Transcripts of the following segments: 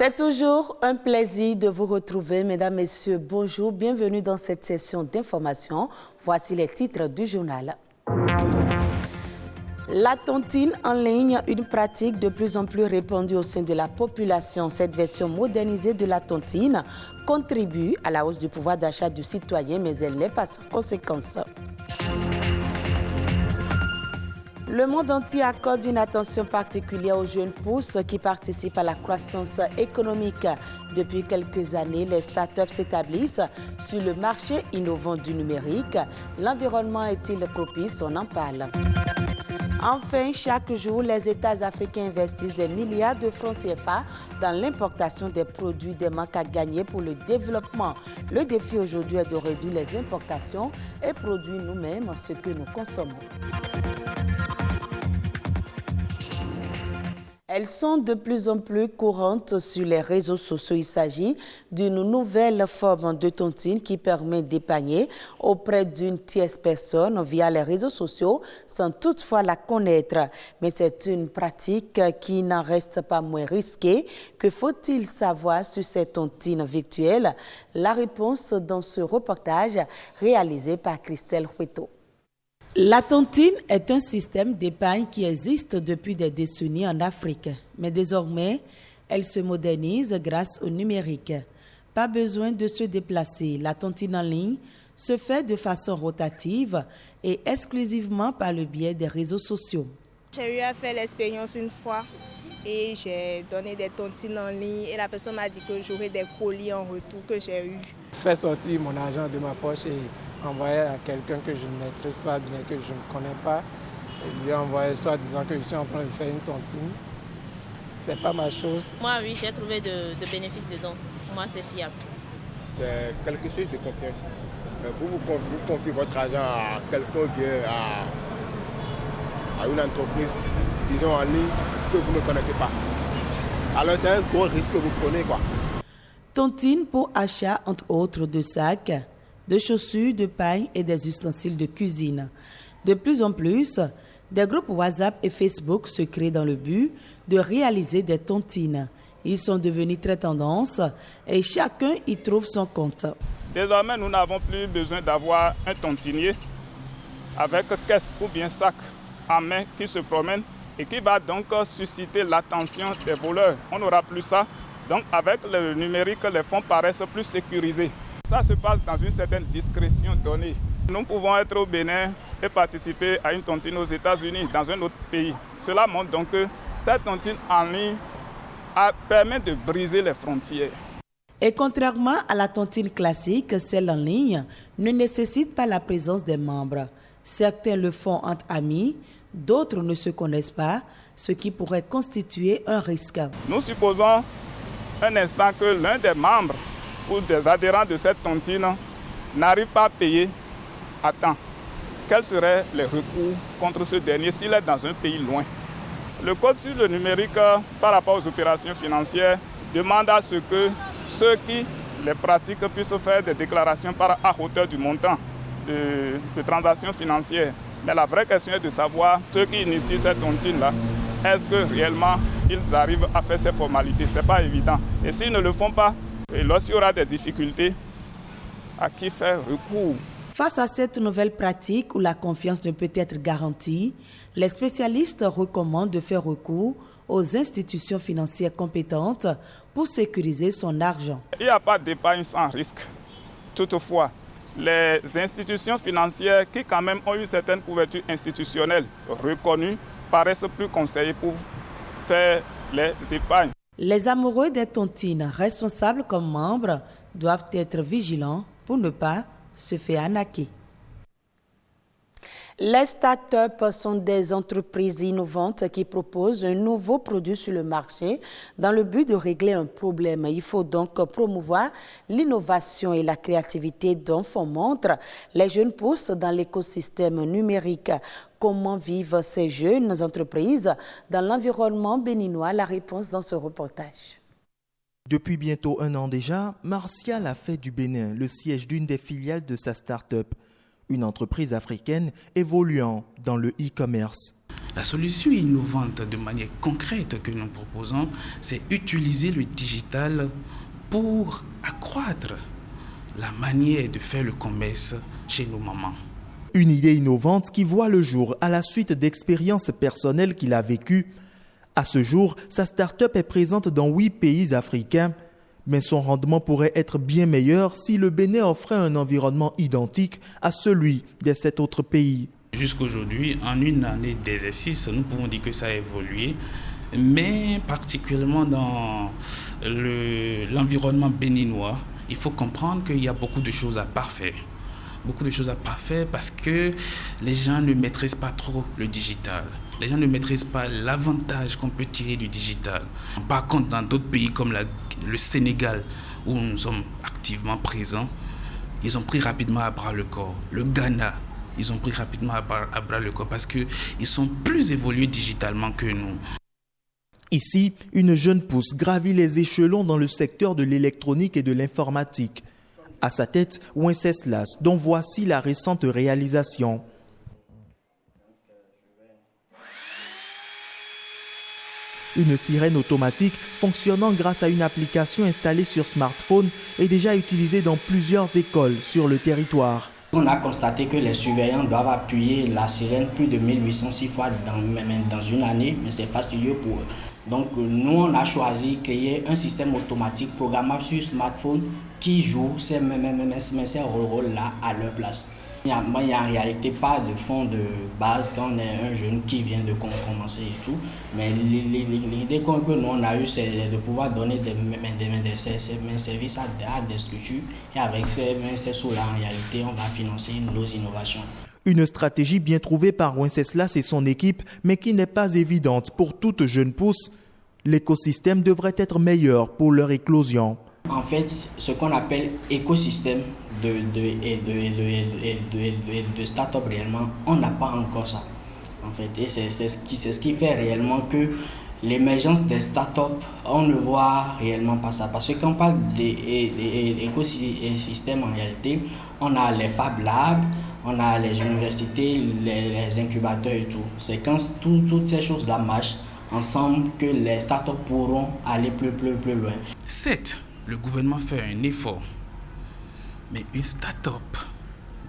C'est toujours un plaisir de vous retrouver, mesdames, messieurs. Bonjour, bienvenue dans cette session d'information. Voici les titres du journal. La tontine en ligne, une pratique de plus en plus répandue au sein de la population. Cette version modernisée de la tontine contribue à la hausse du pouvoir d'achat du citoyen, mais elle n'est pas sans conséquence. Le monde entier accorde une attention particulière aux jeunes pousses qui participent à la croissance économique. Depuis quelques années, les startups s'établissent sur le marché innovant du numérique. L'environnement est-il propice? On en parle. Enfin, chaque jour, les États africains investissent des milliards de francs CFA dans l'importation des produits, des manques à gagner pour le développement. Le défi aujourd'hui est de réduire les importations et produire nous-mêmes ce que nous consommons. Elles sont de plus en plus courantes sur les réseaux sociaux. Il s'agit d'une nouvelle forme de tontine qui permet d'épargner auprès d'une tierce personne via les réseaux sociaux sans toutefois la connaître. Mais c'est une pratique qui n'en reste pas moins risquée. Que faut-il savoir sur ces tontines virtuelles? La réponse dans ce reportage réalisé par Christelle Hueto. La tontine est un système d'épargne qui existe depuis des décennies en Afrique. Mais désormais, elle se modernise grâce au numérique. Pas besoin de se déplacer. La tontine en ligne se fait de façon rotative et exclusivement par le biais des réseaux sociaux. J'ai eu à faire l'expérience une fois et j'ai donné des tontines en ligne et la personne m'a dit que j'aurais des colis en retour que j'ai eu. Faire sortir mon argent de ma poche et envoyer à quelqu'un que je ne maîtrise pas bien, que je ne connais pas, et lui envoyer soit disant que je suis en train de faire une tontine. C'est pas ma chose. Moi, oui, j'ai trouvé de bénéfices dedans. Pour moi, c'est fiable. C'est quelque chose de confiance. Vous confiez votre argent à quelqu'un ou bien à une entreprise, disons en ligne, que vous ne connaissez pas. Alors c'est un gros risque que vous prenez, quoi. Tontine pour achat, entre autres, de sacs, de chaussures, de paille et des ustensiles de cuisine. De plus en plus, des groupes WhatsApp et Facebook se créent dans le but de réaliser des tontines. Ils sont devenus très tendance et chacun y trouve son compte. Désormais, nous n'avons plus besoin d'avoir un tontinier avec caisse ou bien sac en main qui se promène et qui va donc susciter l'attention des voleurs. On n'aura plus ça. Donc avec le numérique, les fonds paraissent plus sécurisés. Ça se passe dans une certaine discrétion donnée. Nous pouvons être au Bénin et participer à une tontine aux États-Unis, dans un autre pays. Cela montre donc que cette tontine en ligne permet de briser les frontières. Et contrairement à la tontine classique, celle en ligne ne nécessite pas la présence des membres. Certains le font entre amis, d'autres ne se connaissent pas, ce qui pourrait constituer un risque. Nous supposons un instant que l'un des membres ou des adhérents de cette tontine n'arrive pas à payer à temps. Quels seraient les recours contre ce dernier s'il est dans un pays loin? Le code sur le numérique par rapport aux opérations financières demande à ce que ceux qui les pratiquent puissent faire des déclarations à hauteur du montant de transactions financières. Mais la vraie question est de savoir ceux qui initient cette tontine-là, est-ce que réellement ils arrivent à faire ces formalités? Ce n'est pas évident. Et s'ils ne le font pas, et lorsqu'il y aura des difficultés, à qui faire recours? Face à cette nouvelle pratique où la confiance ne peut être garantie, les spécialistes recommandent de faire recours aux institutions financières compétentes pour sécuriser son argent. Il n'y a pas d'épargne sans risque. Toutefois, les institutions financières qui quand même ont une certaine couverture institutionnelle reconnue paraissent plus conseillées pour faire les épargnes. Les amoureux des tontines, responsables comme membres, doivent être vigilants pour ne pas se faire arnaquer. Les startups sont des entreprises innovantes qui proposent un nouveau produit sur le marché dans le but de régler un problème. Il faut donc promouvoir l'innovation et la créativité dont font montre les jeunes pousses dans l'écosystème numérique. Comment vivent ces jeunes entreprises dans l'environnement béninois? La réponse dans ce reportage. Depuis bientôt 1 an déjà, Martial a fait du Bénin le siège d'une des filiales de sa start-up, une entreprise africaine évoluant dans le e-commerce. La solution innovante de manière concrète que nous proposons, c'est utiliser le digital pour accroître la manière de faire le commerce chez nos mamans. Une idée innovante qui voit le jour à la suite d'expériences personnelles qu'il a vécues. À ce jour, sa start-up est présente dans 8 pays africains, mais son rendement pourrait être bien meilleur si le Bénin offrait un environnement identique à celui des 7 autres pays. Jusqu'aujourd'hui, en une année d'exercice, nous pouvons dire que ça a évolué, mais particulièrement dans l'environnement béninois, il faut comprendre qu'il y a beaucoup de choses à parfaire. Beaucoup de choses à parfaire parce que les gens ne maîtrisent pas trop le digital. Les gens ne maîtrisent pas l'avantage qu'on peut tirer du digital. Par contre, dans d'autres pays comme le Sénégal, où nous sommes activement présents, ils ont pris rapidement à bras le corps. Le Ghana, ils ont pris rapidement à bras le corps parce qu'ils sont plus évolués digitalement que nous. Ici, une jeune pousse gravit les échelons dans le secteur de l'électronique et de l'informatique. À sa tête, Wenceslas, dont voici la récente réalisation. Une sirène automatique fonctionnant grâce à une application installée sur smartphone est déjà utilisée dans plusieurs écoles sur le territoire. On a constaté que les surveillants doivent appuyer la sirène plus de 1806 fois dans une année, mais c'est fastidieux pour eux. Donc nous, on a choisi de créer un système automatique programmable sur smartphone qui joue ces rôles-là à leur place. Il n'y a en réalité pas de fond de base quand on est un jeune qui vient de commencer et tout. Mais l'idée que nous on a eue, c'est de pouvoir donner des services à des structures. Et avec ces sous-là, en réalité, on va financer nos innovations. Une stratégie bien trouvée par Wenceslas et son équipe, mais qui n'est pas évidente pour toute jeune pousse. L'écosystème devrait être meilleur pour leur éclosion. En fait, ce qu'on appelle écosystème de start-up réellement, on n'a pas encore ça. En fait, et c'est ce qui fait réellement que l'émergence des start-up, on ne voit réellement pas ça. Parce que quand on parle d'écosystème en réalité, on a les Fab Labs, on a les universités, les incubateurs et tout. C'est quand toutes ces choses-là marchent ensemble que les startups pourront aller plus loin. Certes, le gouvernement fait un effort, mais une start-up,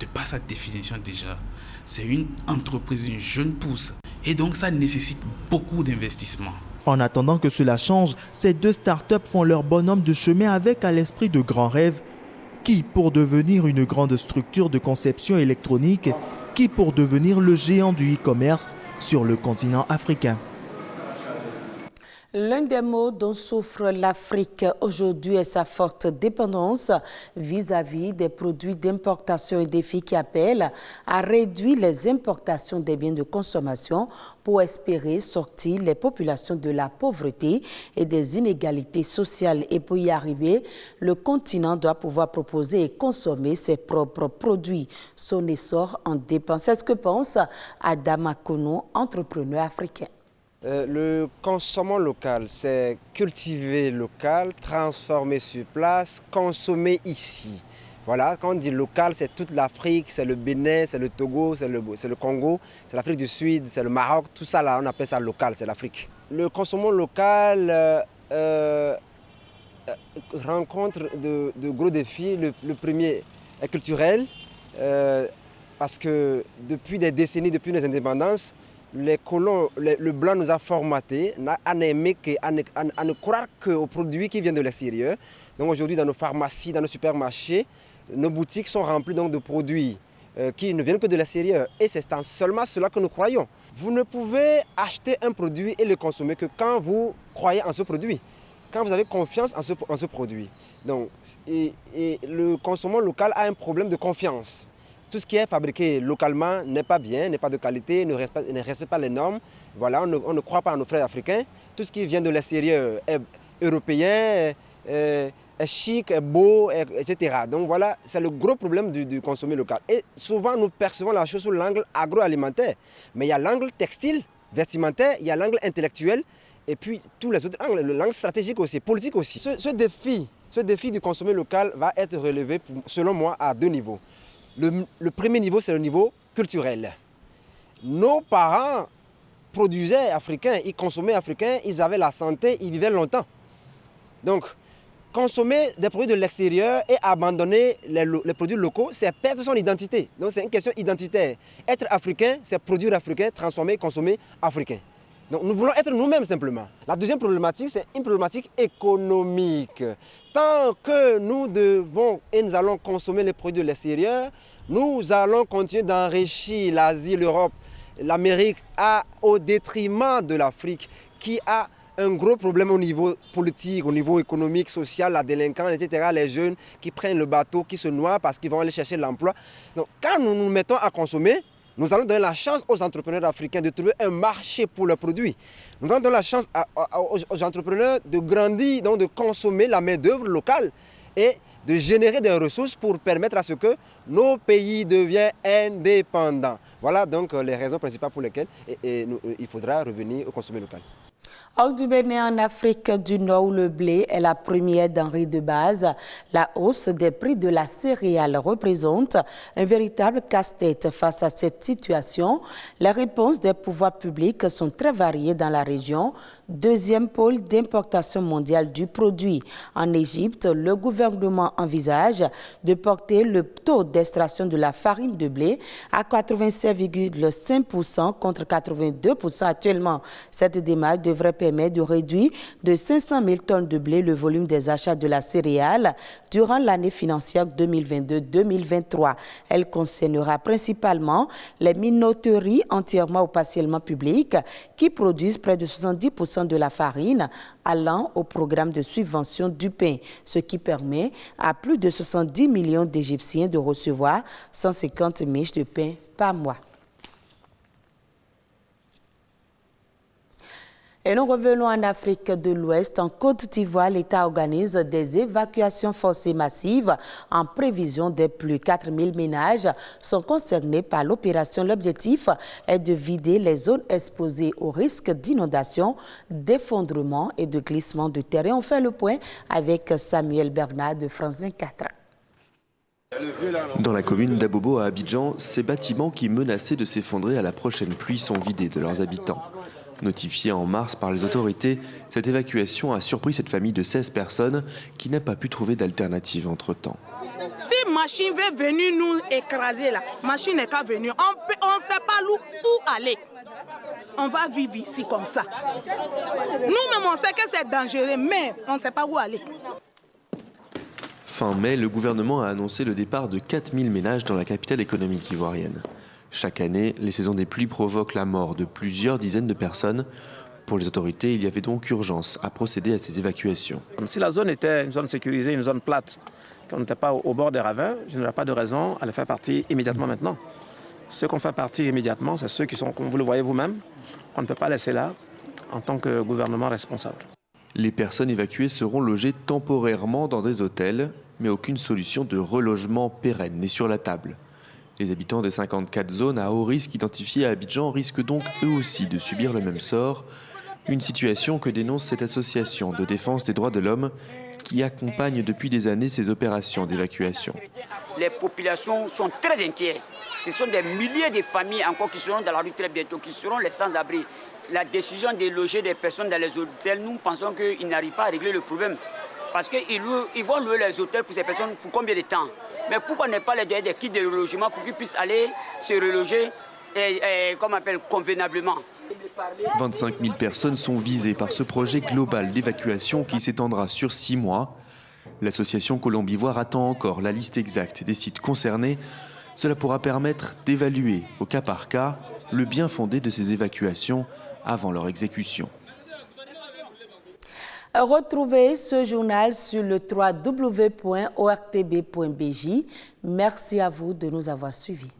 de par sa définition déjà, c'est une entreprise, une jeune pousse. Et donc ça nécessite beaucoup d'investissement. En attendant que cela change, ces 2 startups font leur bonhomme de chemin avec à l'esprit de grands rêves. Qui pour devenir une grande structure de conception électronique, qui pour devenir le géant du e-commerce sur le continent africain. L'un des maux dont souffre l'Afrique aujourd'hui est sa forte dépendance vis-à-vis des produits d'importation, et défi qui appellent à réduire les importations des biens de consommation pour espérer sortir les populations de la pauvreté et des inégalités sociales. Et pour y arriver, le continent doit pouvoir proposer et consommer ses propres produits. Son essor en dépend. C'est ce que pense Adama Kono, entrepreneur africain. Le consommant local, c'est cultiver local, transformer sur place, consommer ici. Voilà, quand on dit local, c'est toute l'Afrique, c'est le Bénin, c'est le Togo, c'est le Congo, c'est l'Afrique du Sud, c'est le Maroc, tout ça là, on appelle ça local, c'est l'Afrique. Le consommant local rencontre de gros défis. Le premier est culturel, parce que depuis des décennies, depuis nos indépendances, les colons, le blanc nous a formatés à ne croire qu'aux produits qui viennent de l'extérieur. Donc aujourd'hui, dans nos pharmacies, dans nos supermarchés, nos boutiques sont remplies donc de produits qui ne viennent que de l'extérieur. Et c'est seulement cela que nous croyons. Vous ne pouvez acheter un produit et le consommer que quand vous croyez en ce produit, quand vous avez confiance en ce produit. Donc, et le consommant local a un problème de confiance. Tout ce qui est fabriqué localement n'est pas bien, n'est pas de qualité, ne respecte pas les normes. Voilà, on ne croit pas à nos frères africains. Tout ce qui vient de l'extérieur est européen, est chic, est beau, etc. Donc voilà, c'est le gros problème du consommer local. Et souvent, nous percevons la chose sous l'angle agroalimentaire. Mais il y a l'angle textile, vestimentaire, il y a l'angle intellectuel, et puis tous les autres angles, l'angle stratégique aussi, politique aussi. Ce défi du consommer local va être relevé, selon moi, à 2 niveaux. Le premier niveau, c'est le niveau culturel. Nos parents produisaient africain, ils consommaient africain, ils avaient la santé, ils vivaient longtemps. Donc, consommer des produits de l'extérieur et abandonner les produits locaux, c'est perdre son identité. Donc, c'est une question identitaire. Être africain, c'est produire africain, transformer, consommer africain. Donc, nous voulons être nous-mêmes simplement. La deuxième problématique, c'est une problématique économique. Tant que nous devons et nous allons consommer les produits de l'extérieur, nous allons continuer d'enrichir l'Asie, l'Europe, l'Amérique au détriment de l'Afrique qui a un gros problème au niveau politique, au niveau économique, social, la délinquance, etc. Les jeunes qui prennent le bateau, qui se noient parce qu'ils vont aller chercher l'emploi. Donc, quand nous nous mettons à consommer, nous allons donner la chance aux entrepreneurs africains de trouver un marché pour leurs produits. Nous allons donner la chance aux entrepreneurs de grandir, donc de consommer la main-d'œuvre locale et de générer des ressources pour permettre à ce que nos pays deviennent indépendants. Voilà donc les raisons principales pour lesquelles il faudra revenir au consommer local. Hors du Bénin, en Afrique du Nord, où le blé est la première denrée de base, la hausse des prix de la céréale représente un véritable casse-tête. Face à cette situation, les réponses des pouvoirs publics sont très variées dans la région, deuxième pôle d'importation mondiale du produit. En Égypte, le gouvernement envisage de porter le taux d'extraction de la farine de blé à 87,5% contre 82% actuellement. Cette démarche devrait permettre de réduire de 500 000 tonnes de blé le volume des achats de la céréale durant l'année financière 2022-2023. Elle concernera principalement les minoteries entièrement ou partiellement publiques qui produisent près de 70% de la farine allant au programme de subvention du pain, ce qui permet à plus de 70 millions d'Égyptiens de recevoir 150 miches de pain par mois. Et nous revenons en Afrique de l'Ouest. En Côte d'Ivoire, l'État organise des évacuations forcées massives en prévision des pluies. 4000 ménages sont concernés par l'opération. L'objectif est de vider les zones exposées au risque d'inondation, d'effondrement et de glissement de terrain. On fait le point avec Samuel Bernard de France 24. Dans la commune d'Abobo à Abidjan, ces bâtiments qui menaçaient de s'effondrer à la prochaine pluie sont vidés de leurs habitants. Notifiée en mars par les autorités, cette évacuation a surpris cette famille de 16 personnes qui n'a pas pu trouver d'alternative entre-temps. Si machine veut venir nous écraser là, machine n'est qu'à venir, on ne sait pas où aller. On va vivre ici comme ça. Nous-mêmes on sait que c'est dangereux, mais on ne sait pas où aller. Fin mai, le gouvernement a annoncé le départ de 4000 ménages dans la capitale économique ivoirienne. Chaque année, les saisons des pluies provoquent la mort de plusieurs dizaines de personnes. Pour les autorités, il y avait donc urgence à procéder à ces évacuations. Si la zone était une zone sécurisée, une zone plate, qu'on n'était pas au bord des ravins, je n'aurais pas de raison à les faire partir immédiatement maintenant. Ceux qu'on fait partir immédiatement, c'est ceux qui sont, comme vous le voyez vous-même, qu'on ne peut pas laisser là en tant que gouvernement responsable. Les personnes évacuées seront logées temporairement dans des hôtels, mais aucune solution de relogement pérenne n'est sur la table. Les habitants des 54 zones à haut risque identifiées à Abidjan risquent donc eux aussi de subir le même sort. Une situation que dénonce cette association de défense des droits de l'homme qui accompagne depuis des années ces opérations d'évacuation. Les populations sont très inquiètes. Ce sont des milliers de familles encore qui seront dans la rue très bientôt, qui seront les sans-abri. La décision de loger des personnes dans les hôtels, nous pensons qu'ils n'arrivent pas à régler le problème. Parce qu'ils vont louer les hôtels pour ces personnes pour combien de temps? Mais pourquoi ne pas les donner des kits de relogement pour qu'ils puissent aller se reloger convenablement? 25 000 personnes sont visées par ce projet global d'évacuation qui s'étendra sur 6 mois. L'association Colombivoire attend encore la liste exacte des sites concernés. Cela pourra permettre d'évaluer au cas par cas le bien fondé de ces évacuations avant leur exécution. Retrouvez ce journal sur le www.ortb.bj. Merci à vous de nous avoir suivis.